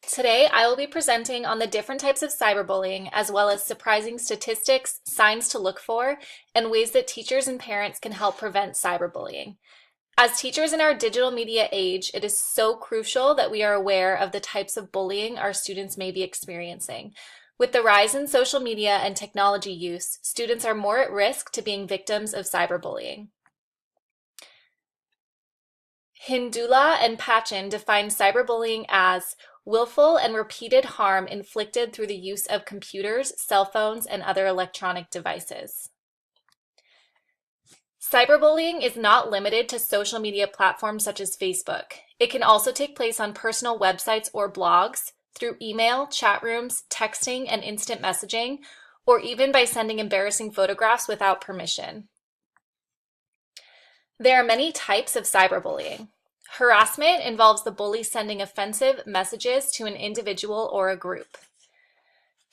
Today, I will be presenting on the different types of cyberbullying, as well as surprising statistics, signs to look for, and ways that teachers and parents can help prevent cyberbullying. As teachers in our digital media age, it is so crucial that we are aware of the types of bullying our students may be experiencing. With the rise in social media and technology use, students are more at risk to being victims of cyberbullying. Hindula and Pachin define cyberbullying as willful and repeated harm inflicted through the use of computers, cell phones, and other electronic devices. Cyberbullying is not limited to social media platforms such as Facebook. It can also take place on personal websites or blogs, through email, chat rooms, texting, and instant messaging, or even by sending embarrassing photographs without permission. There are many types of cyberbullying. Harassment involves the bully sending offensive messages to an individual or a group.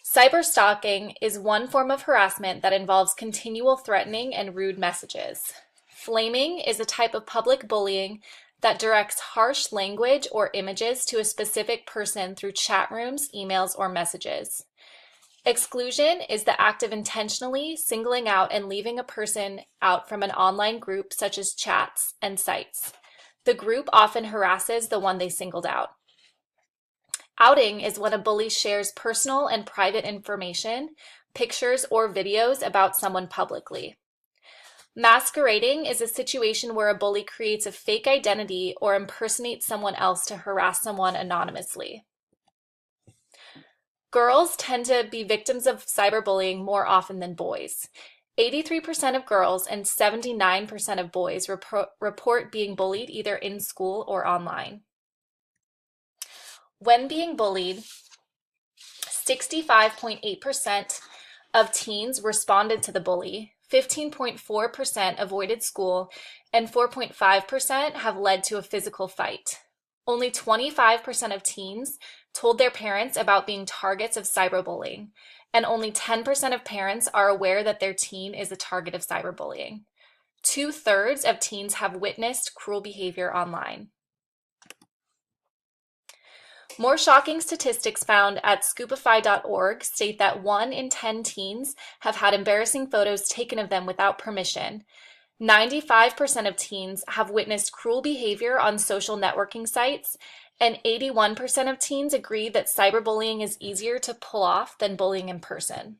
Cyberstalking is one form of harassment that involves continual threatening and rude messages. Flaming is a type of public bullying that directs harsh language or images to a specific person through chat rooms, emails, or messages. Exclusion is the act of intentionally singling out and leaving a person out from an online group such as chats and sites. The group often harasses the one they singled out. Outing is when a bully shares personal and private information, pictures, or videos about someone publicly. Masquerading is a situation where a bully creates a fake identity or impersonates someone else to harass someone anonymously. Girls tend to be victims of cyberbullying more often than boys. 83% of girls and 79% of boys report being bullied either in school or online. When being bullied, 65.8% of teens responded to the bully, 15.4% avoided school, and 4.5% have led to a physical fight. Only 25% of teens told their parents about being targets of cyberbullying, and only 10% of parents are aware that their teen is a target of cyberbullying. 2/3 of teens have witnessed cruel behavior online. More shocking statistics found at scoopify.org state that 1 in 10 teens have had embarrassing photos taken of them without permission. 95% of teens have witnessed cruel behavior on social networking sites, and 81% of teens agree that cyberbullying is easier to pull off than bullying in person.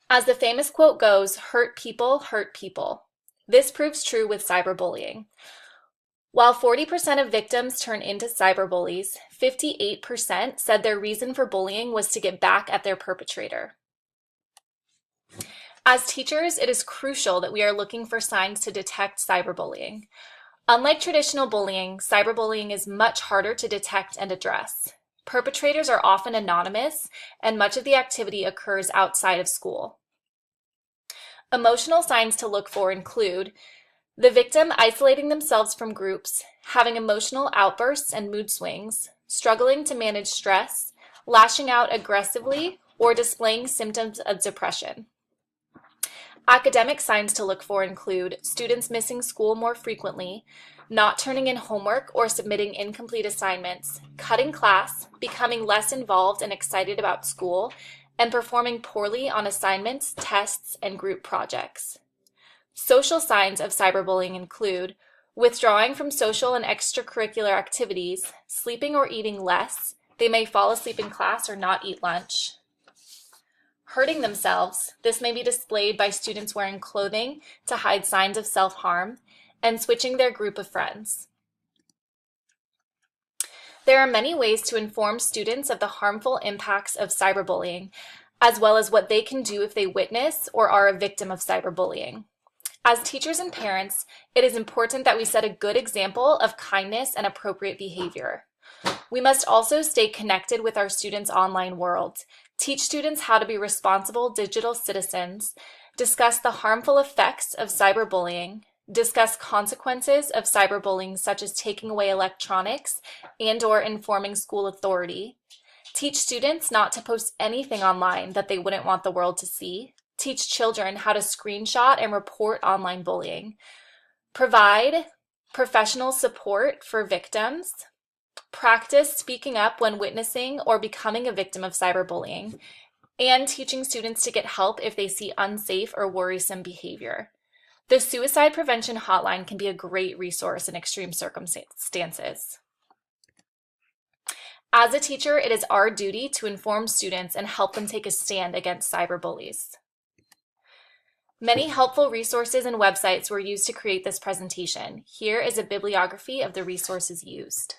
As the famous quote goes, hurt people hurt people. This proves true with cyberbullying. While 40% of victims turn into cyberbullies, 58% said their reason for bullying was to get back at their perpetrator. As teachers, it is crucial that we are looking for signs to detect cyberbullying. Unlike traditional bullying, cyberbullying is much harder to detect and address. Perpetrators are often anonymous, and much of the activity occurs outside of school. Emotional signs to look for include the victim isolating themselves from groups, having emotional outbursts and mood swings, struggling to manage stress, lashing out aggressively, or displaying symptoms of depression. Academic signs to look for include students missing school more frequently, not turning in homework or submitting incomplete assignments, cutting class, becoming less involved and excited about school, and performing poorly on assignments, tests, and group projects. Social signs of cyberbullying include withdrawing from social and extracurricular activities, sleeping or eating less, they may fall asleep in class or not eat lunch. Hurting themselves, this may be displayed by students wearing clothing to hide signs of self-harm, and switching their group of friends. There are many ways to inform students of the harmful impacts of cyberbullying, as well as what they can do if they witness or are a victim of cyberbullying. As teachers and parents, it is important that we set a good example of kindness and appropriate behavior. We must also stay connected with our students' online world, teach students how to be responsible digital citizens, discuss the harmful effects of cyberbullying, discuss consequences of cyberbullying such as taking away electronics and/or informing school authority, teach students not to post anything online that they wouldn't want the world to see, teach children how to screenshot and report online bullying, provide professional support for victims, practice speaking up when witnessing or becoming a victim of cyberbullying, and teaching students to get help if they see unsafe or worrisome behavior. The Suicide Prevention Hotline can be a great resource in extreme circumstances. As a teacher, it is our duty to inform students and help them take a stand against cyberbullies. Many helpful resources and websites were used to create this presentation. Here is a bibliography of the resources used.